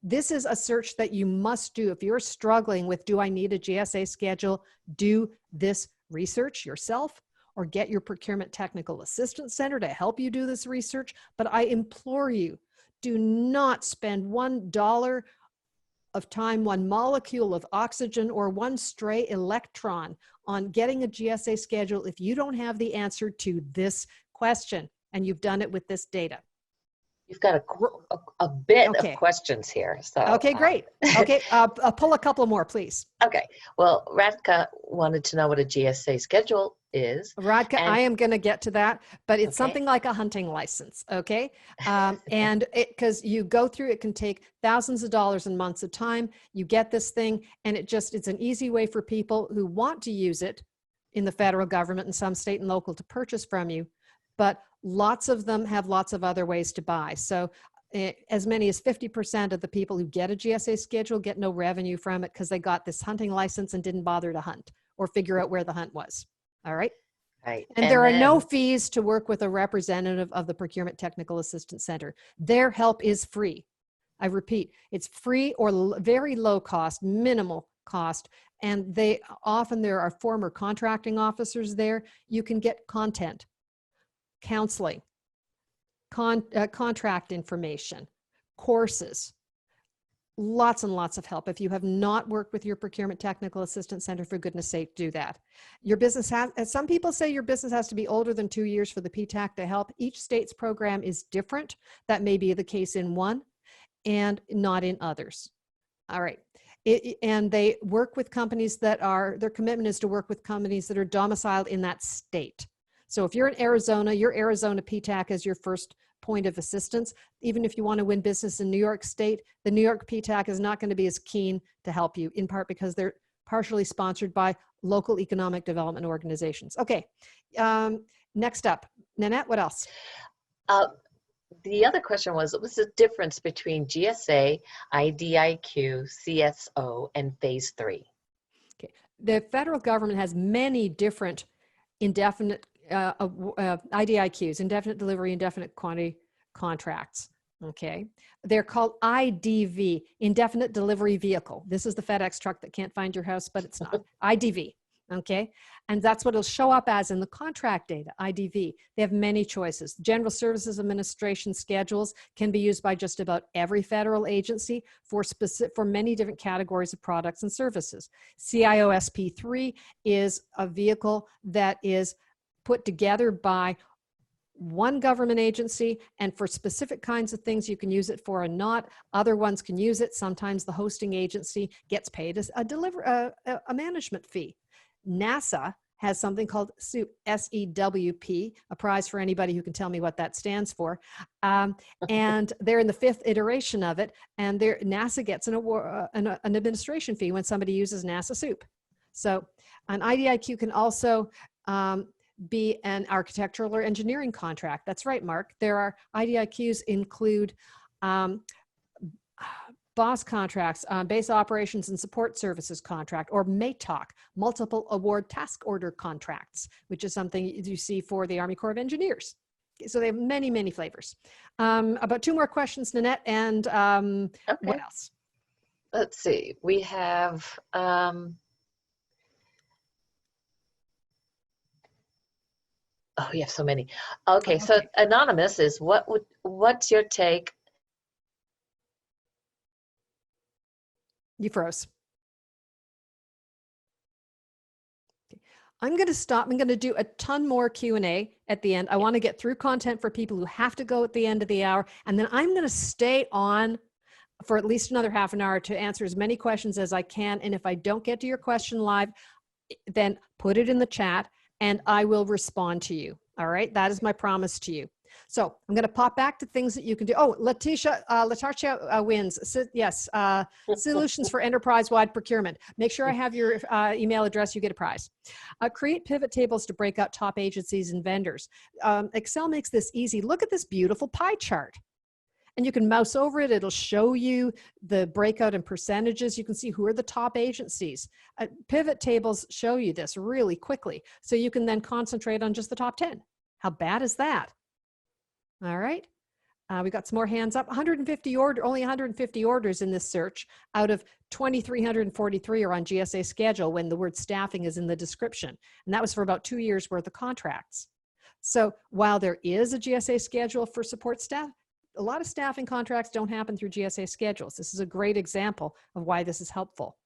this is a search that you must do. If you're struggling with, do I need a GSA schedule? Do this research yourself, or get your Procurement Technical Assistance Center to help you do this research. But I implore you, do not spend $1 of time, one molecule of oxygen, or one stray electron on getting a GSA schedule if you don't have the answer to this question, and you've done it with this data. You've got a bit of questions here. So okay, great. Okay, I'll pull a couple more, please. Okay. Well, Radka wanted to know what a GSA schedule is. Radka, I am going to get to that, but it's something like a hunting license, okay? And because you go through, it can take thousands of dollars and months of time. You get this thing, and it's an easy way for people who want to use it in the federal government and some state and local to purchase from you. But lots of them have lots of other ways to buy. So as many as 50% of the people who get a GSA schedule get no revenue from it because they got this hunting license and didn't bother to hunt or figure out where the hunt was. All right. Right. And there are no fees to work with a representative of the Procurement Technical Assistance Center. Their help is free. I repeat, it's free or very low cost, minimal cost. And there are former contracting officers there. You can get content, counseling, contract information, courses, lots and lots of help. If you have not worked with your Procurement Technical Assistance Center, for goodness sake, do that. Your business some people say your business has to be older than 2 years for the PTAC to help. Each state's program is different. That may be the case in one and not in others. All right. And they work with companies their commitment is to work with companies that are domiciled in that state. So if you're in Arizona, your Arizona PTAC is your first point of assistance. Even if you want to win business in New York State, the New York PTAC is not going to be as keen to help you, in part because they're partially sponsored by local economic development organizations. Okay, next up, Nanette, what else? The other question was, what's the difference between GSA, IDIQ, CSO, and Phase 3? Okay, the federal government has many different indefinite IDIQs, indefinite delivery, indefinite quantity contracts. Okay, they're called IDV, indefinite delivery vehicle. This is the FedEx truck that can't find your house, but it's not. IDV. Okay, and that's what it'll show up as in the contract data, IDV. They have many choices. General Services Administration schedules can be used by just about every federal agency for many different categories of products and services. CIOSP3 is a vehicle that is put together by one government agency, and for specific kinds of things you can use it for and not. Other ones can use it. Sometimes the hosting agency gets paid as a management fee. NASA has something called SEWP, SEWP, a prize for anybody who can tell me what that stands for. And they're in the 5th iteration of it, and NASA gets an award, an administration fee when somebody uses NASA SEWP. So an IDIQ can also be an architectural or engineering contract. That's right, Mark. There are IDIQs include BOSS contracts, base operations and support services contract, or MATOC, multiple award task order contracts, which is something you see for the Army Corps of Engineers. So they have many, many flavors. About 2 more questions, Nanette, and what else? Let's see. We have oh, you have so many. Okay, so anonymous is what's your take? You froze. Okay. I'm going to stop. I'm going to do a ton more Q&A at the end. I want to get through content for people who have to go at the end of the hour. And then I'm going to stay on for at least another half an hour to answer as many questions as I can. And if I don't get to your question live, then put it in the chat and I will respond to you. All right. That is my promise to you. So I'm going to pop back to things that you can do. Oh, Latasha wins. Yes. Solutions for enterprise-wide procurement. Make sure I have your email address. You get a prize. Create pivot tables to break out top agencies and vendors. Excel makes this easy. Look at this beautiful pie chart. And you can mouse over it. It'll show you the breakout in percentages. You can see who are the top agencies. Pivot tables show you this really quickly. So you can then concentrate on just the top 10. How bad is that? All right. We got some more hands up. Only 150 orders in this search out of 2,343 are on GSA schedule when the word staffing is in the description. And that was for about 2 years worth of contracts. So while there is a GSA schedule for support staff, a lot of staffing contracts don't happen through GSA schedules. This is a great example of why this is helpful.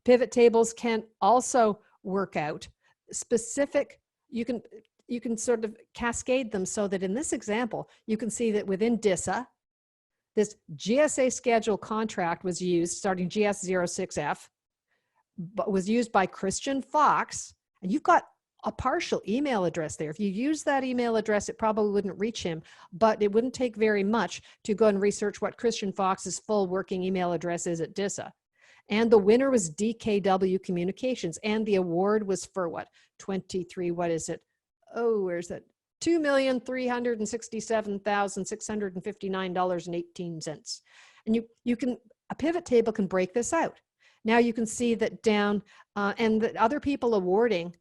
Pivot tables can also work out specific, you can sort of cascade them so that in this example, you can see that within DISA, this GSA schedule contract was used starting GS06F, but was used by Christian Fox, and you've got a partial email address there. If you use that email address, it probably wouldn't reach him, but it wouldn't take very much to go and research what Christian Fox's full working email address is at DISA. And the winner was DKW Communications, and the award was for what? 23, what is it? Oh, where's that? $2,367,659.18. And you can, a pivot table can break this out. Now you can see that down, and that other people awarding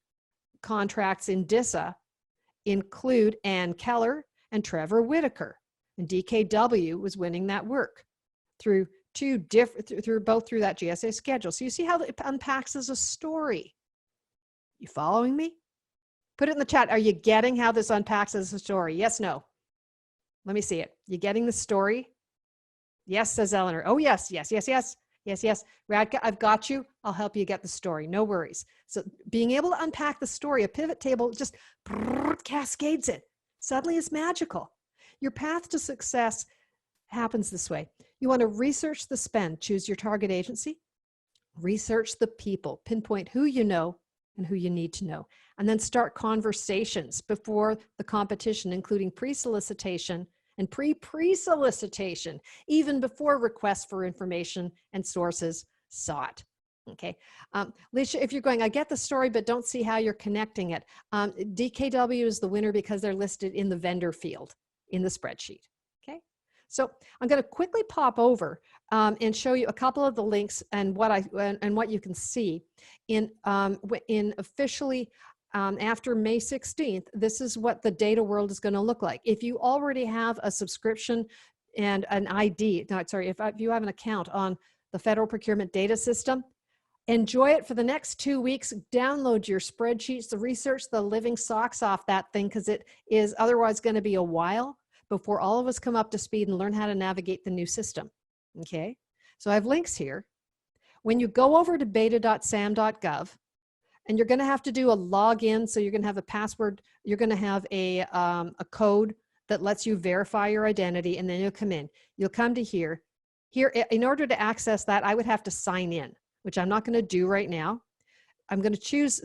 contracts in DISA include Ann Keller and Trevor Whitaker, and DKW was winning that work through both through that GSA schedule. So you see how it unpacks as a story. You following me? Put it in the chat. Are you getting how this unpacks as a story? Yes, no. Let me see it. You getting the story? Yes, says Eleanor. Oh, yes, yes, yes, yes. Yes, yes. Radka, I've got you. I'll help you get the story. No worries. So being able to unpack the story, a pivot table just cascades it. Suddenly it's magical. Your path to success happens this way. You want to research the spend, choose your target agency, research the people, pinpoint who you know and who you need to know, and then start conversations before the competition, including pre-solicitation and pre-solicitation, even before requests for information and sources sought. Okay, Alicia, if you're going, I get the story, but don't see how you're connecting it. DKW is the winner because they're listed in the vendor field in the spreadsheet. Okay, so I'm going to quickly pop over and show you a couple of the links and what you can see in officially. After May 16th, this is what the data world is going to look like. If you already have a subscription and an ID, no, sorry, if you have an account on the Federal Procurement Data System, enjoy it for the next 2 weeks. Download your spreadsheets, the research the living socks off that thing, because it is otherwise going to be a while before all of us come up to speed and learn how to navigate the new system. Okay, so I have links here. When you go over to beta.sam.gov, and you're going to have to do a login, so you're going to have a password, you're going to have a code that lets you verify your identity, and then you'll come in. You'll come to here. Here, in order to access that, I would have to sign in, which I'm not going to do right now. I'm going to choose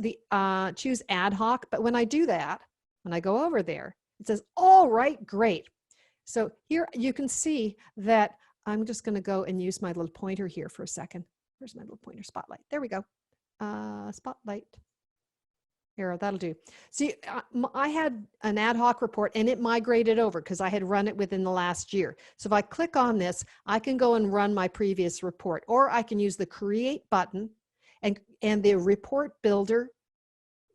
choose ad hoc, but when I do that, when I go over there, it says, all right, great. So here you can see that I'm just going to go and use my little pointer here for a second. Where's my little pointer? Spotlight. There we go. Spotlight. Here, that'll do. See, I had an ad hoc report and it migrated over because I had run it within the last year. So if I click on this, I can go and run my previous report, or I can use the create button and the report builder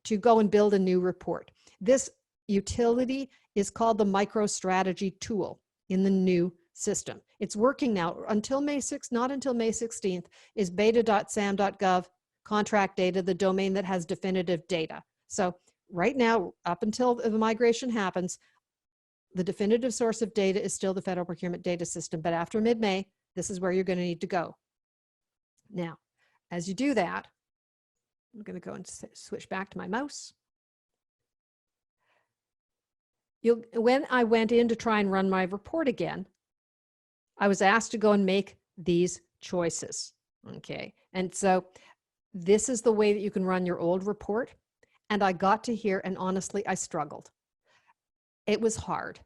to go and build a new report. This utility is called the MicroStrategy tool in the new system. It's working now until May 6th, not until May 16th, is beta.sam.gov contract data, the domain that has definitive data. So right now, up until the migration happens, the definitive source of data is still the Federal Procurement Data System, but after mid-May, this is where you're going to need to go. Now, as you do that, I'm going to go and switch back to my mouse. When I went in to try and run my report again, I was asked to go and make these choices, okay? And so this is the way that you can run your old report. And I got to here, and honestly, I struggled. It was hard.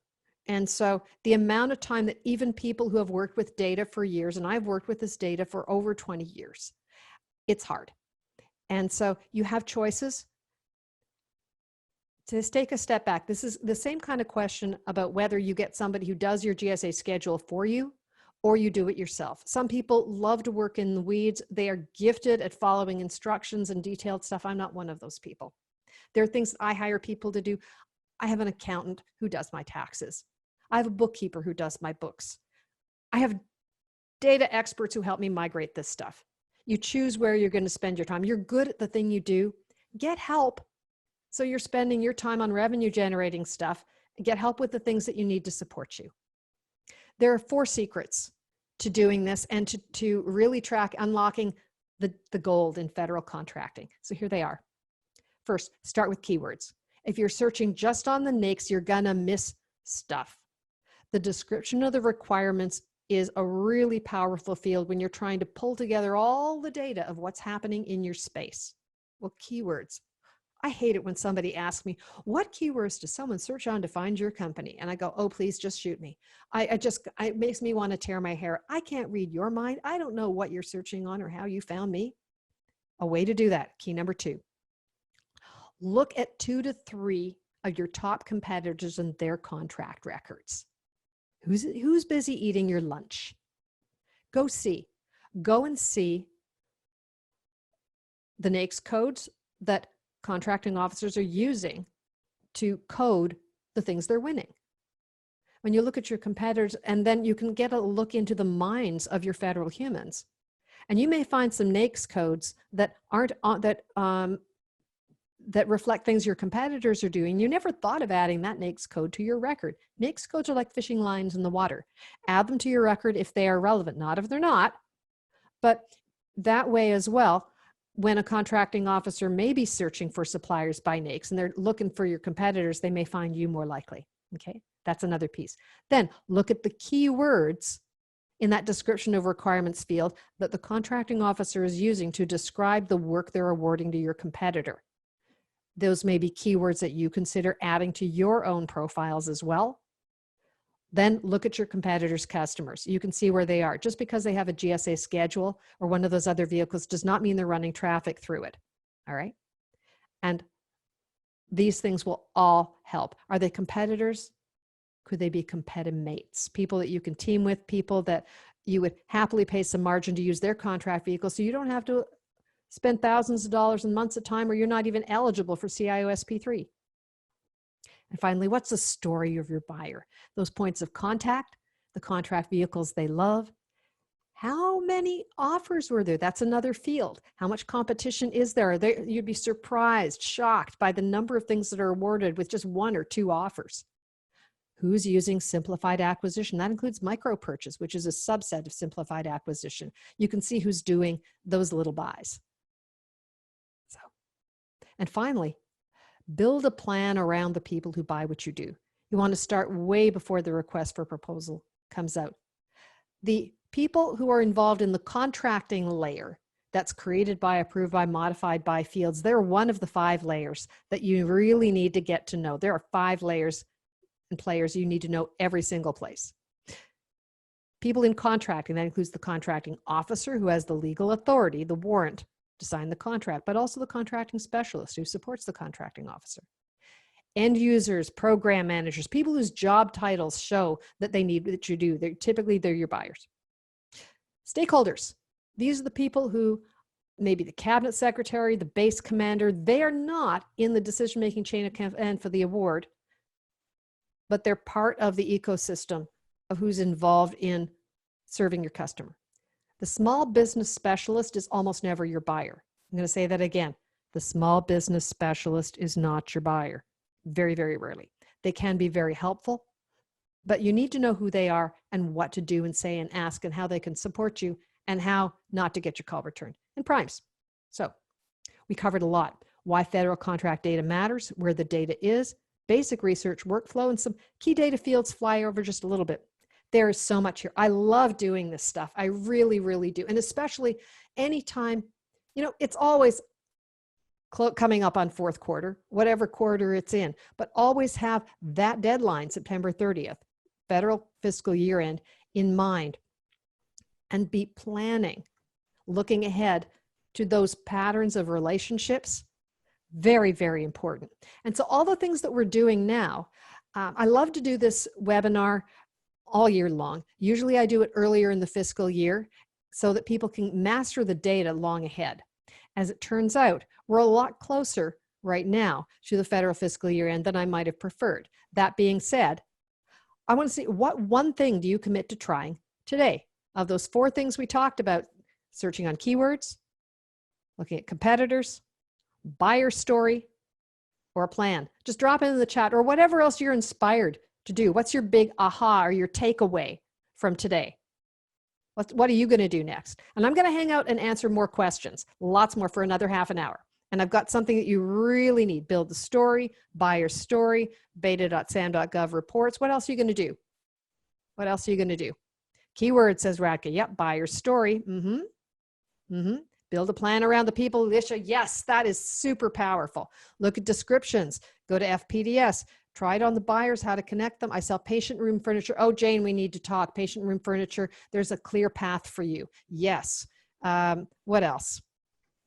And so the amount of time that even people who have worked with data for years, and I've worked with this data for over 20 years, it's hard. And so you have choices. To take a step back, this is the same kind of question about whether you get somebody who does your GSA schedule for you or you do it yourself. Some people love to work in the weeds. They are gifted at following instructions and detailed stuff. I'm not one of those people. There are things I hire people to do. I have an accountant who does my taxes. I have a bookkeeper who does my books. I have data experts who help me migrate this stuff. You choose where you're going to spend your time. You're good at the thing you do. Get help. So you're spending your time on revenue generating stuff. Get help with the things that you need to support you. There are 4 secrets to doing this and to really track unlocking the gold in federal contracting. So here they are. First, start with keywords. If you're searching just on the NAICS, you're gonna miss stuff. The description of the requirements is a really powerful field when you're trying to pull together all the data of what's happening in your space. Well, keywords. I hate it when somebody asks me, what keywords does someone search on to find your company? And I go, oh, please just shoot me. It makes me want to tear my hair. I can't read your mind. I don't know what you're searching on or how you found me. A way to do that, key number 2. Look at 2 to 3 of your top competitors and their contract records. Who's busy eating your lunch? Go and see the NAICS codes that contracting officers are using to code the things they're winning. When you look at your competitors, and then you can get a look into the minds of your federal humans, and you may find some NAICS codes that aren't that reflect things your competitors are doing. You never thought of adding that NAICS code to your record. NAICS codes are like fishing lines in the water. Add them to your record if they are relevant, not if they're not, but that way as well. When a contracting officer may be searching for suppliers by NAICS and they're looking for your competitors, they may find you more likely, okay? That's another piece. Then look at the keywords in that description of requirements field that the contracting officer is using to describe the work they're awarding to your competitor. Those may be keywords that you consider adding to your own profiles as well. Then look at your competitors' customers. You can see where they are. Just because they have a GSA schedule or one of those other vehicles does not mean they're running traffic through it. All right. And these things will all help. Are they competitors? Could they be competitive mates? People that you can team with, people that you would happily pay some margin to use their contract vehicle so you don't have to spend thousands of dollars and months of time or you're not even eligible for CIOSP3. And finally, what's the story of your buyer? Those points of contact, the contract vehicles they love. How many offers were there? That's another field. How much competition is there? You'd be surprised, shocked by the number of things that are awarded with just 1 or 2 offers. Who's using simplified acquisition? That includes micro purchase, which is a subset of simplified acquisition. You can see who's doing those little buys. And finally, build a plan around the people who buy what you do. You want to start way before the request for proposal comes out. The people who are involved in the contracting layer that's created by, approved by, modified by fields, they're one of the 5 layers that you really need to get to know. There are 5 layers and players you need to know every single place. People in contracting, that includes the contracting officer who has the legal authority, the warrant to sign the contract, but also the contracting specialist who supports the contracting officer. End users, program managers, people whose job titles show that they need what you do. They're your buyers. Stakeholders. These are the people who, maybe the cabinet secretary, the base commander, they are not in the decision-making chain of command for the award, but they're part of the ecosystem of who's involved in serving your customer. The small business specialist is almost never your buyer. I'm going to say that again. The small business specialist is not your buyer. Very, very rarely. They can be very helpful, but you need to know who they are and what to do and say and ask and how they can support you and how not to get your call returned. And primes. So we covered a lot. Why federal contract data matters, where the data is, basic research workflow, and some key data fields. Fly over just a little bit. There is so much here. I love doing this stuff. I really, really do. And especially anytime, it's always coming up on fourth quarter, whatever quarter it's in, but always have that deadline, September 30th, federal fiscal year end, in mind, and be planning, looking ahead to those patterns of relationships. Very, very important. And so all the things that we're doing now, I love to do this webinar all year long. Usually I do it earlier in the fiscal year so that people can master the data long ahead. As it turns out, we're a lot closer right now to the federal fiscal year end than I might have preferred. That being said, I want to see, what one thing do you commit to trying today? Of those 4 things we talked about, searching on keywords, looking at competitors, buyer story, or a plan. Just drop it in the chat or whatever else you're inspired to do. What's your big aha or your takeaway from today? What are you going to do next? And I'm going to hang out and answer more questions, lots more, for another half an hour. And I've got something that you really need. Build the story, buyer story, beta.sam.gov reports. What else are you going to do? What else are you going to do? Keyword, says Radka. Yep, buyer story. Build a plan around the people, Alicia. Yes, that is super powerful. Look at descriptions. Go to FPDS. Try it on the buyers, how to connect them. I sell patient room furniture. Oh, Jane, we need to talk. Patient room furniture. There's a clear path for you. Yes. What else?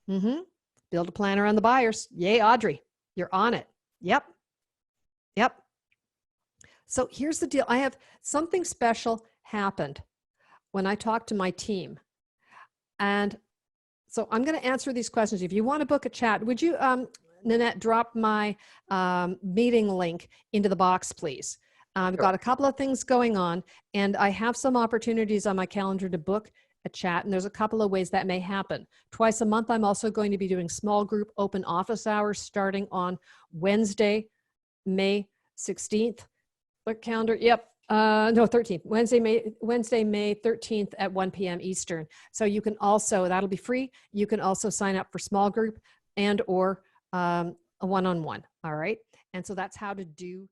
Build a plan around the buyers. Yay, Audrey. You're on it. Yep. So here's the deal. I have something special happened when I talked to my team. And so I'm going to answer these questions. If you want to book a chat, would you, Nanette, drop my meeting link into the box, please? I've got a couple of things going on, and I have some opportunities on my calendar to book a chat, and there's a couple of ways that may happen. Twice a month, I'm also going to be doing small group open office hours starting on Wednesday, May 16th. Look, calendar, yep. No, 13th, Wednesday, May 13th at 1 p.m. Eastern. So you can also, that'll be free. You can also sign up for small group and or a one-on-one. All right. And so that's how to do